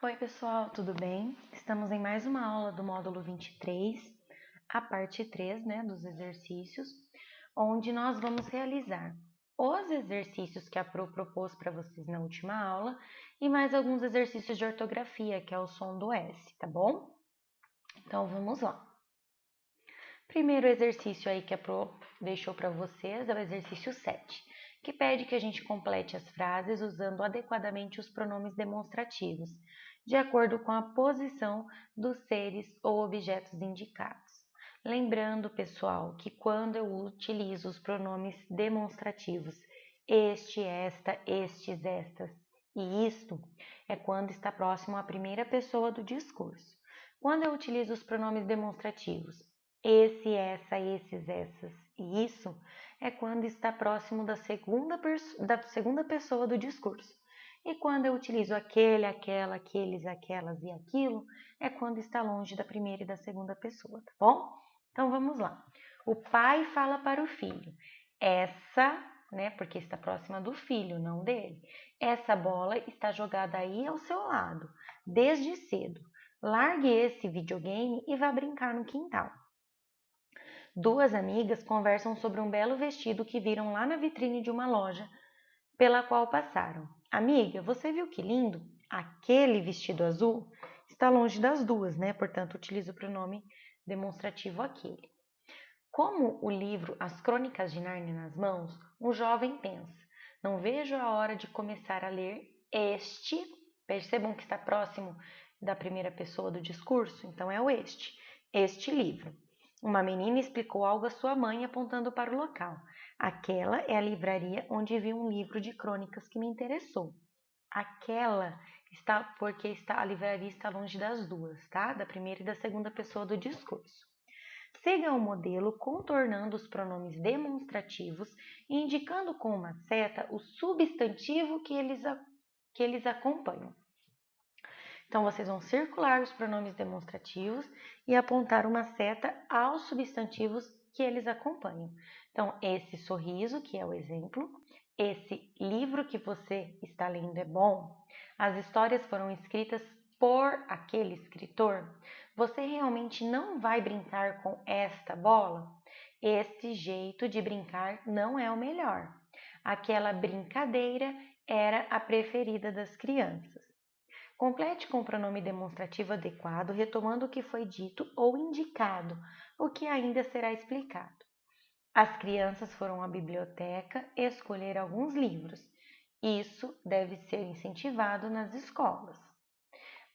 Oi, pessoal, tudo bem? Estamos em mais uma aula do módulo 23, a parte 3, né, dos exercícios, onde nós vamos realizar os exercícios que a Pro propôs para vocês na última aula e mais alguns exercícios de ortografia, que é o som do S, tá bom? Então, vamos lá. Primeiro exercício aí que a Pro deixou para vocês é o exercício 7, que pede que a gente complete as frases usando adequadamente os pronomes demonstrativos, de acordo com a posição dos seres ou objetos indicados. Lembrando, pessoal, que quando eu utilizo os pronomes demonstrativos este, esta, estes, estas e isto, é quando está próximo à primeira pessoa do discurso. Quando eu utilizo os pronomes demonstrativos esse, essa, esses, essas e isso, é quando está próximo da segunda pessoa do discurso. E quando eu utilizo aquele, aquela, aqueles, aquelas e aquilo, é quando está longe da primeira e da segunda pessoa, tá bom? Então vamos lá. O pai fala para o filho: essa, né, porque está próxima do filho, não dele. Essa bola está jogada aí ao seu lado, desde cedo. Largue esse videogame e vá brincar no quintal. Duas amigas conversam sobre um belo vestido que viram lá na vitrine de uma loja pela qual passaram. Amiga, você viu que lindo? Aquele vestido azul está longe das duas, né? Portanto, utilizo o pronome demonstrativo aquele. Como o livro As Crônicas de Nárnia nas mãos, um jovem pensa: não vejo a hora de começar a ler este. Percebam que está próximo da primeira pessoa do discurso, então é o este livro. Uma menina explicou algo à sua mãe apontando para o local. Aquela é a livraria onde vi um livro de crônicas que me interessou. Aquela está porque a livraria está longe das duas, tá? Da primeira e da segunda pessoa do discurso. Siga o modelo contornando os pronomes demonstrativos e indicando com uma seta o substantivo que eles acompanham. Então, vocês vão circular os pronomes demonstrativos e apontar uma seta aos substantivos que eles acompanham. Então, esse sorriso, que é o exemplo, esse livro que você está lendo é bom, as histórias foram escritas por aquele escritor, você realmente não vai brincar com esta bola? Este jeito de brincar não é o melhor. Aquela brincadeira era a preferida das crianças. Complete com o pronome demonstrativo adequado, retomando o que foi dito ou indicado, o que ainda será explicado. As crianças foram à biblioteca escolher alguns livros. Isso deve ser incentivado nas escolas.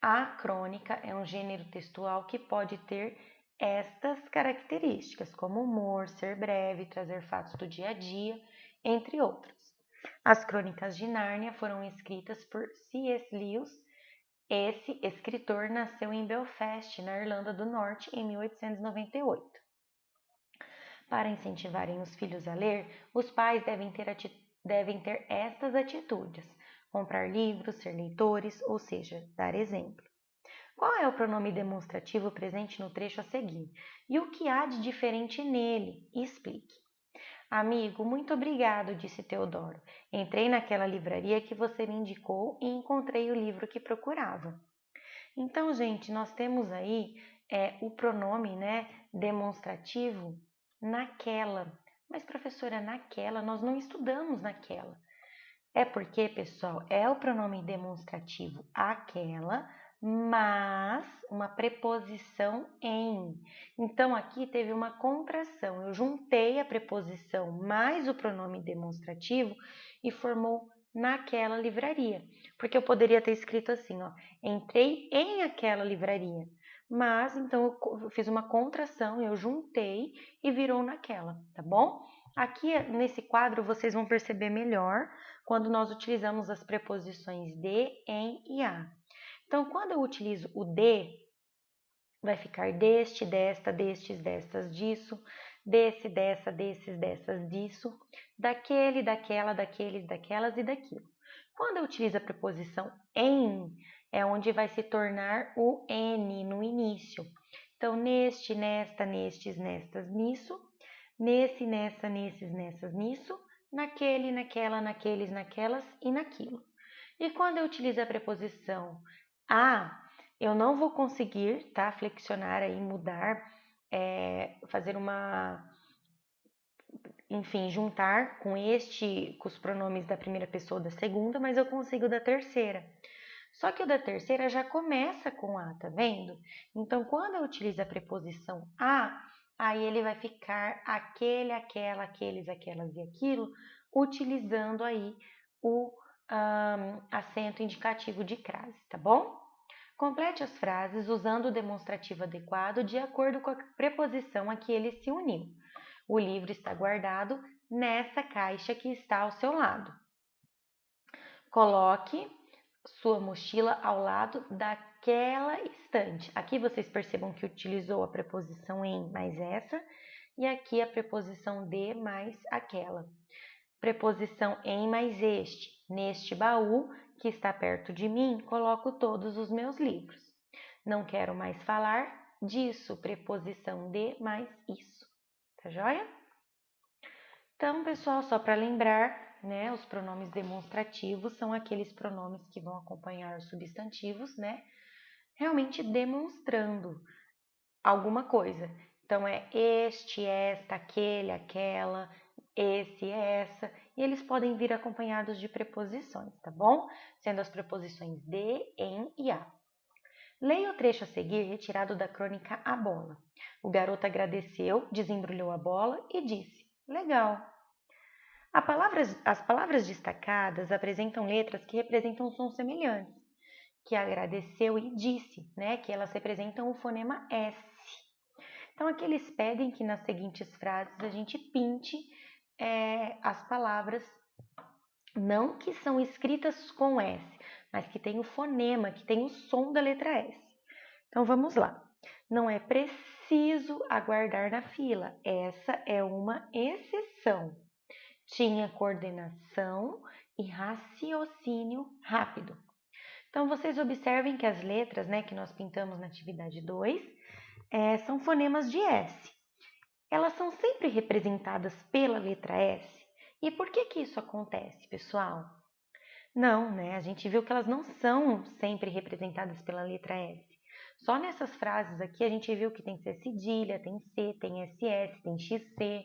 A crônica é um gênero textual que pode ter estas características, como humor, ser breve, trazer fatos do dia a dia, entre outros. As Crônicas de Nárnia foram escritas por C.S. Lewis. Esse escritor nasceu em Belfast, na Irlanda do Norte, em 1898. Para incentivarem os filhos a ler, os pais devem ter estas atitudes: comprar livros, ser leitores, ou seja, dar exemplo. Qual é o pronome demonstrativo presente no trecho a seguir? E o que há de diferente nele? Explique. Amigo, muito obrigado, disse Teodoro. Entrei naquela livraria que você me indicou e encontrei o livro que procurava. Então, gente, nós temos aí o pronome, né, demonstrativo naquela. Mas, professora, naquela, nós não estudamos naquela. É porque, pessoal, é o pronome demonstrativo aquela, mas uma preposição em. Então, aqui teve uma contração. Eu juntei a preposição mais o pronome demonstrativo e formou naquela livraria. Porque eu poderia ter escrito assim, ó, entrei em aquela livraria. Mas, então, eu fiz uma contração, eu juntei e virou naquela, tá bom? Aqui, nesse quadro, vocês vão perceber melhor quando nós utilizamos as preposições de, em e a. Então, quando eu utilizo o de, vai ficar deste, desta, destes, destas, disso, desse, dessa, desses, dessas, disso, daquele, daquela, daqueles, daquelas e daquilo. Quando eu utilizo a preposição em, é onde vai se tornar o n no início. Então, neste, nesta, nestes, nestas, nisso, nesse, nessa, nesses, nessas, nisso, naquele, naquela, naqueles, naquelas e naquilo. E quando eu utilizo a preposição eu não vou conseguir, tá? Flexionar aí, mudar, fazer enfim, juntar com os pronomes da primeira pessoa da segunda, mas eu consigo da terceira. Só que o da terceira já começa com a, tá vendo? Então, quando eu utilizo a preposição a, aí ele vai ficar aquele, aquela, aqueles, aquelas e aquilo, utilizando aí o acento indicativo de crase, tá bom? Complete as frases usando o demonstrativo adequado de acordo com a preposição a que ele se uniu. O livro está guardado nessa caixa que está ao seu lado. Coloque sua mochila ao lado daquela estante. Aqui vocês percebam que utilizou a preposição em mais essa e aqui a preposição de mais aquela. Preposição em mais este. Neste baú que está perto de mim, coloco todos os meus livros. Não quero mais falar disso. Preposição de mais isso. Tá joia? Então, pessoal, só para lembrar, né, os pronomes demonstrativos são aqueles pronomes que vão acompanhar os substantivos, né, realmente demonstrando alguma coisa. Então, é este, esta, aquele, aquela, esse, essa, e eles podem vir acompanhados de preposições, tá bom? Sendo as preposições de, em e a. Leia o trecho a seguir retirado da crônica A Bola. O garoto agradeceu, desembrulhou a bola e disse: legal. As palavras destacadas apresentam letras que representam sons semelhantes, que agradeceu e disse, né, que elas representam o fonema S. Então, aqui eles pedem que nas seguintes frases a gente pinte as palavras, não que são escritas com S, mas que tem o fonema, que tem o som da letra S. Então, vamos lá. Não é preciso aguardar na fila, essa é uma exceção. Tinha coordenação e raciocínio rápido. Então, vocês observem que as letras, né, que nós pintamos na atividade 2, são fonemas de S. Elas são sempre representadas pela letra S. E por que isso acontece, pessoal? Não, né? A gente viu que elas não são sempre representadas pela letra S. Só nessas frases aqui a gente viu que tem C cedilha, tem C, tem SS, tem XC,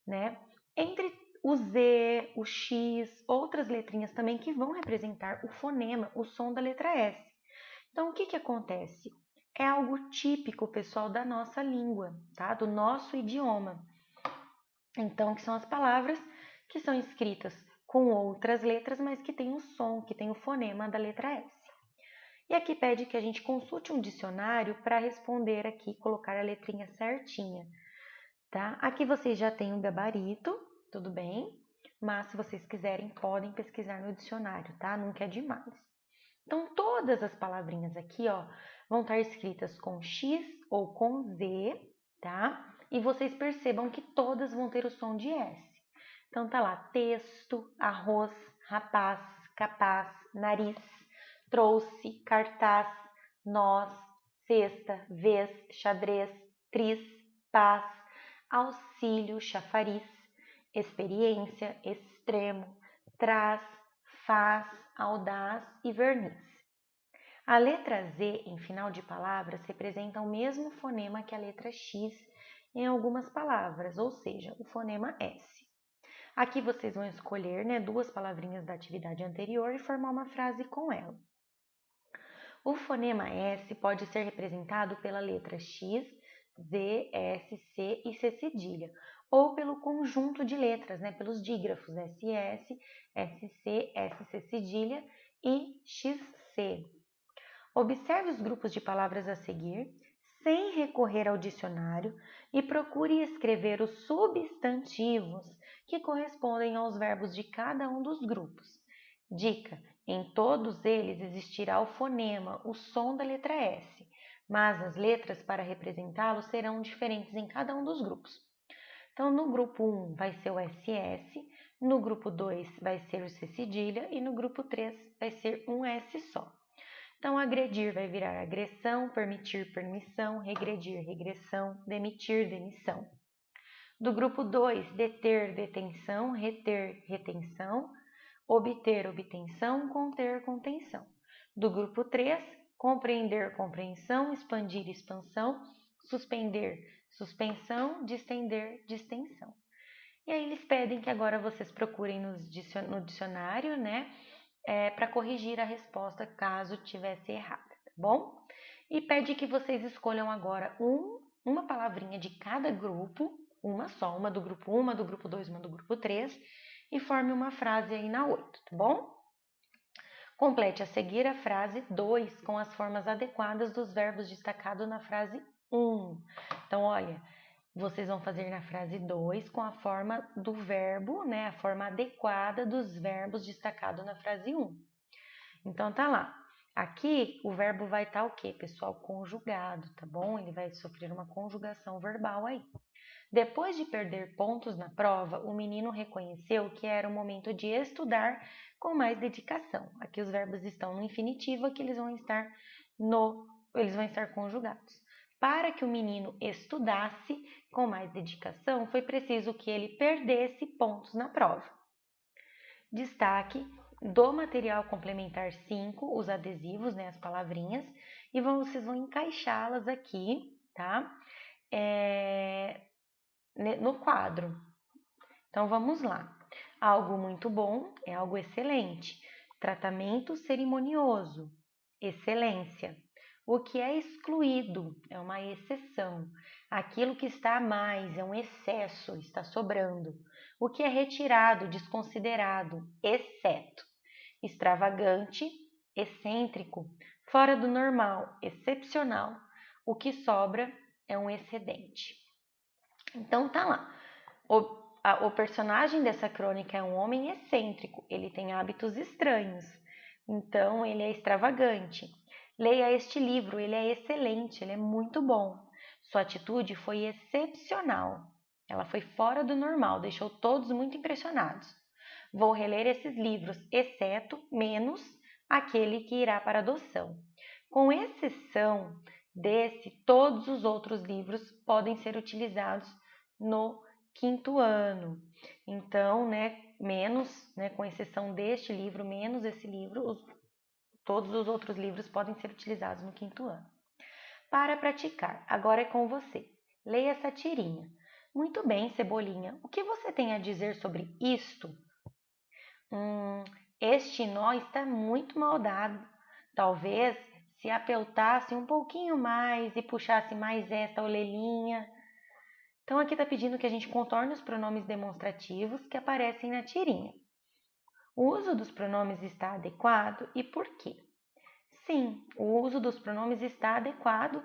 né? Entre o Z, o X, outras letrinhas também que vão representar o fonema, o som da letra S. Então, o que acontece? É algo típico, pessoal, da nossa língua, tá? Do nosso idioma. Então, que são as palavras que são escritas com outras letras, mas que tem o som, que tem o fonema da letra S. E aqui pede que a gente consulte um dicionário para responder aqui, colocar a letrinha certinha, tá? Aqui vocês já têm o gabarito, tudo bem? Mas se vocês quiserem, podem pesquisar no dicionário, tá? Nunca é demais. Então, todas as palavrinhas aqui, ó, vão estar escritas com X ou com Z, tá? E vocês percebam que todas vão ter o som de S. Então, tá lá, texto, arroz, rapaz, capaz, nariz, trouxe, cartaz, nós, cesta, vez, xadrez, tris, paz, auxílio, chafariz, experiência, extremo, traz, faz, audaz e verniz. A letra Z em final de palavras representa o mesmo fonema que a letra X em algumas palavras, ou seja, o fonema S. Aqui vocês vão escolher, né, duas palavrinhas da atividade anterior e formar uma frase com ela. O fonema S pode ser representado pela letra X, Z, S, C e C cedilha, ou pelo conjunto de letras, né, pelos dígrafos SS, SC, SC cedilha e XC. Observe os grupos de palavras a seguir, sem recorrer ao dicionário, e procure escrever os substantivos que correspondem aos verbos de cada um dos grupos. Dica: em todos eles existirá o fonema, o som da letra S, mas as letras para representá-lo serão diferentes em cada um dos grupos. Então, no grupo 1 vai ser o SS, no grupo 2 vai ser o C cedilha e no grupo 3 vai ser um S só. Então, agredir vai virar agressão, permitir, permissão, regredir, regressão, demitir, demissão. Do grupo 2, deter, detenção, reter, retenção, obter, obtenção, conter, contenção. Do grupo 3, compreender, compreensão, expandir, expansão, suspender, suspensão, distender, distensão. E aí eles pedem que agora vocês procurem no dicionário, né, para corrigir a resposta caso tivesse errada, tá bom? E pede que vocês escolham agora uma palavrinha de cada grupo, uma só, uma do grupo 1, uma do grupo 2, uma do grupo 3, e forme uma frase aí na 8, tá bom? Complete a seguir a frase 2 com as formas adequadas dos verbos destacados na frase 1. Então, olha, vocês vão fazer na frase 2 com a forma do verbo, né? A forma adequada dos verbos destacados na frase 1. Então, tá lá. Aqui, o verbo vai estar o quê, pessoal? Conjugado, tá bom? Ele vai sofrer uma conjugação verbal aí. Depois de perder pontos na prova, o menino reconheceu que era o momento de estudar com mais dedicação. Aqui os verbos estão no infinitivo, aqui eles vão estar conjugados. Para que o menino estudasse com mais dedicação, foi preciso que ele perdesse pontos na prova. Destaque do material complementar 5, os adesivos, né, as palavrinhas, e vocês vão encaixá-las aqui, tá? No quadro. Então, vamos lá. Algo muito bom é algo excelente. Tratamento cerimonioso, excelência. O que é excluído é uma exceção. Aquilo que está a mais é um excesso, está sobrando. O que é retirado, desconsiderado, exceto. Extravagante, excêntrico, fora do normal, excepcional. O que sobra é um excedente. Então tá lá. O personagem dessa crônica é um homem excêntrico, ele tem hábitos estranhos, então ele é extravagante. Leia este livro, ele é excelente, ele é muito bom. Sua atitude foi excepcional, ela foi fora do normal, deixou todos muito impressionados. Vou reler esses livros, exceto, menos, aquele que irá para adoção. Com exceção desse, todos os outros livros podem ser utilizados no quinto ano. Então, menos, com exceção deste livro, menos esse livro, todos os outros livros podem ser utilizados no quinto ano. Para praticar, agora é com você. Leia essa tirinha. Muito bem, Cebolinha, o que você tem a dizer sobre isto? Este nó está muito mal dado. Talvez se apeltasse um pouquinho mais e puxasse mais esta orelhinha. Então, aqui está pedindo que a gente contorne os pronomes demonstrativos que aparecem na tirinha. O uso dos pronomes está adequado e por quê? Sim, o uso dos pronomes está adequado,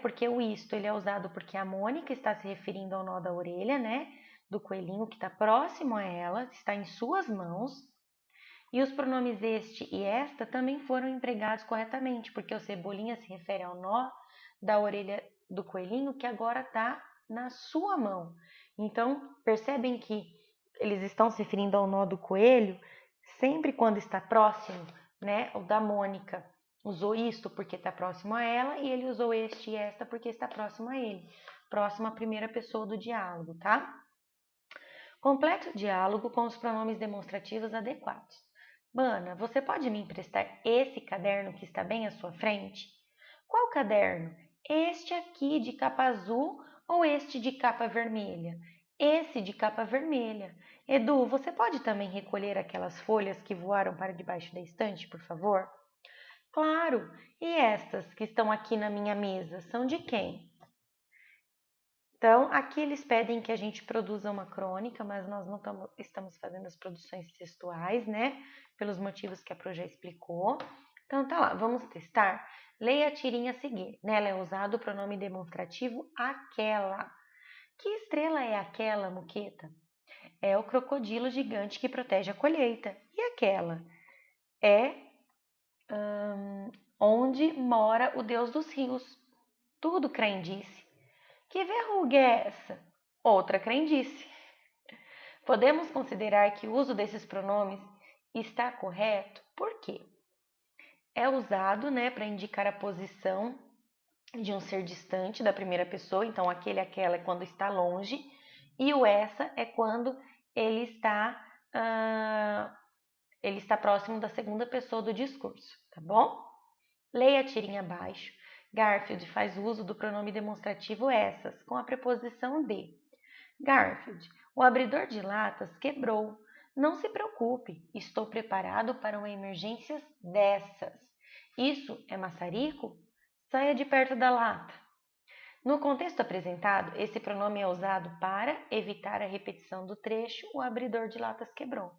porque o isto ele é usado porque a Mônica está se referindo ao nó da orelha, do coelhinho que está próximo a ela, está em suas mãos. E os pronomes este e esta também foram empregados corretamente, porque o Cebolinha se refere ao nó da orelha do coelhinho que agora está na sua mão. Então, percebem que eles estão se referindo ao nó do coelho sempre quando está próximo, O da Mônica usou isto porque está próximo a ela e ele usou este e esta porque está próximo a ele. Próximo à primeira pessoa do diálogo, tá? Complete o diálogo com os pronomes demonstrativos adequados. Mana, você pode me emprestar esse caderno que está bem à sua frente? Qual caderno? Este aqui de capa azul ou este de capa vermelha? Esse de capa vermelha. Edu, você pode também recolher aquelas folhas que voaram para debaixo da estante, por favor? Claro! E estas que estão aqui na minha mesa, são de quem? Então, aqui eles pedem que a gente produza uma crônica, mas nós não estamos fazendo as produções textuais, Pelos motivos que a Pro já explicou. Então, tá lá, vamos testar? Leia a tirinha a seguir. Nela é usado o pronome demonstrativo aquela. Que estrela é aquela, Muqueta? É o crocodilo gigante que protege a colheita. E aquela? É onde mora o deus dos rios. Tudo crendice. Que verruga é essa? Outra crendice. Podemos considerar que o uso desses pronomes está correto? Por quê? É usado, para indicar a posição de um ser distante da primeira pessoa. Então, aquele, aquela é quando está longe. E o essa é quando ele está próximo da segunda pessoa do discurso, tá bom? Leia a tirinha abaixo. Garfield faz uso do pronome demonstrativo essas, com a preposição de. Garfield, o abridor de latas quebrou. Não se preocupe, estou preparado para uma emergência dessas. Isso é maçarico? Saia de perto da lata. No contexto apresentado, esse pronome é usado para evitar a repetição do trecho o abridor de latas quebrou.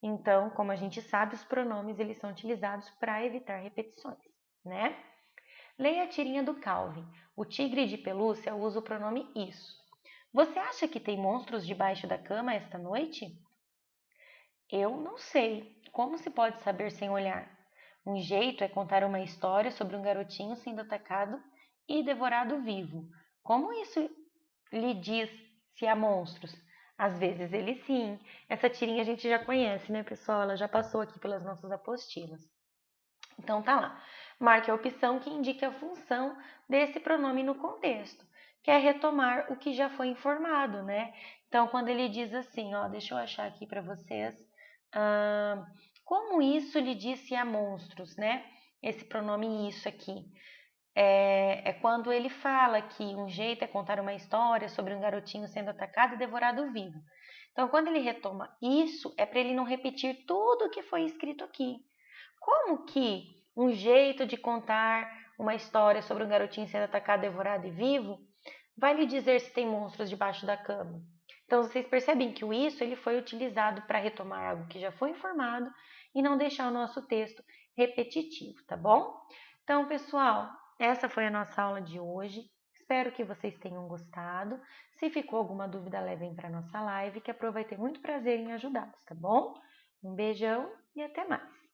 Então, como a gente sabe, os pronomes eles são utilizados para evitar repetições, né? Leia a tirinha do Calvin. O tigre de pelúcia usa o pronome isso. Você acha que tem monstros debaixo da cama esta noite? Eu não sei. Como se pode saber sem olhar? Um jeito é contar uma história sobre um garotinho sendo atacado e devorado vivo. Como isso lhe diz se há monstros? Às vezes ele sim. Essa tirinha a gente já conhece, né, pessoal? Ela já passou aqui pelas nossas apostilas. Então tá lá. Marque a opção que indica a função desse pronome no contexto, que é retomar o que já foi informado, né? Então, quando ele diz assim, ó, deixa eu achar aqui para vocês, como isso lhe disse a monstros, né? Esse pronome isso aqui. É quando ele fala que um jeito é contar uma história sobre um garotinho sendo atacado e devorado vivo. Então, quando ele retoma isso, é para ele não repetir tudo o que foi escrito aqui. Como que um jeito de contar uma história sobre um garotinho sendo atacado, devorado e vivo vai lhe dizer se tem monstros debaixo da cama? Então vocês percebem que o isso ele foi utilizado para retomar algo que já foi informado e não deixar o nosso texto repetitivo, tá bom? Então, pessoal, essa foi a nossa aula de hoje. Espero que vocês tenham gostado. Se ficou alguma dúvida, levem para nossa live, que a Pro vai ter muito prazer em ajudá-los, tá bom? Um beijão e até mais!